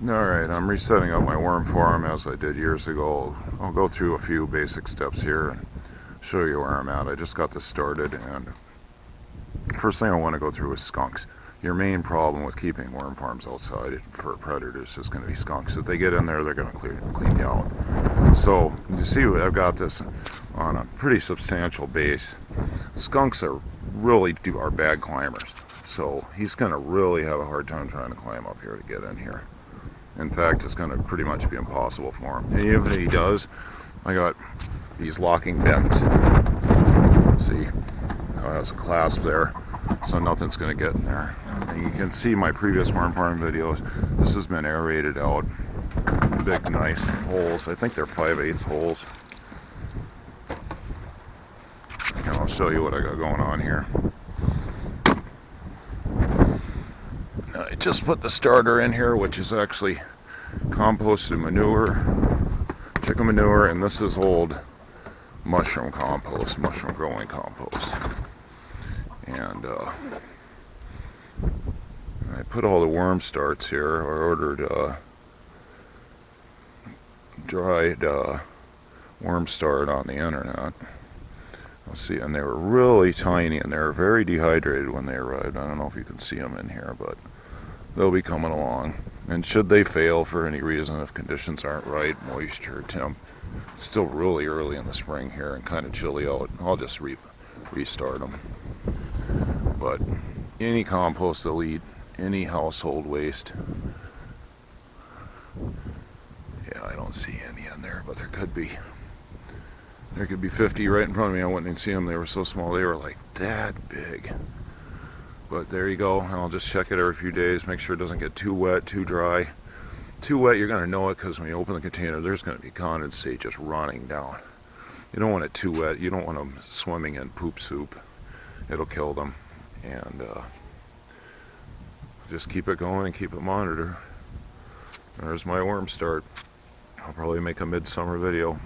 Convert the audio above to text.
Alright, I'm resetting up my worm farm as I did years ago. I'll go through a few basic steps here and show you where I'm at. I just got this started, and first thing I want to go through is skunks. Your main problem with keeping worm farms outside for predators is going to be skunks. If they get in there, they're going to clean you out. So you see, I've got this on a pretty substantial base. Skunks are bad climbers, so he's going to really have a hard time trying to climb up here to get in here. In fact, it's going to pretty much be impossible for him. And even if he does, I got these locking bins. See, it has a clasp there, so nothing's going to get in there. And you can see my previous worm farm videos. This has been aerated out. Big, nice holes. I think they're 5/8 holes. And I'll show you what I got going on here. I just put the starter in here, which is actually composted manure, chicken manure, and this is old mushroom compost, mushroom growing compost. And I put all the worm starts here. I ordered dried worm start on the internet. Let's see, and they were really tiny, and they were very dehydrated when they arrived. I don't know if you can see them in here, but they'll be coming along. And should they fail for any reason, if conditions aren't right, moisture, temp, it's still really early in the spring here and kind of chilly out, I'll just restart them. But any compost they'll eat, any household waste. Yeah, I don't see any in there, but there could be. There could be 50 right in front of me. I wouldn't even see them. They were so small. They were like that big. But there you go. I'll just check it every few days. Make sure it doesn't get too wet, too dry. Too wet, you're going to know it, because when you open the container, there's going to be condensate just running down. You don't want it too wet. You don't want them swimming in poop soup. It'll kill them. And just keep it going and keep it monitored. There's my worm start. I'll probably make a midsummer video.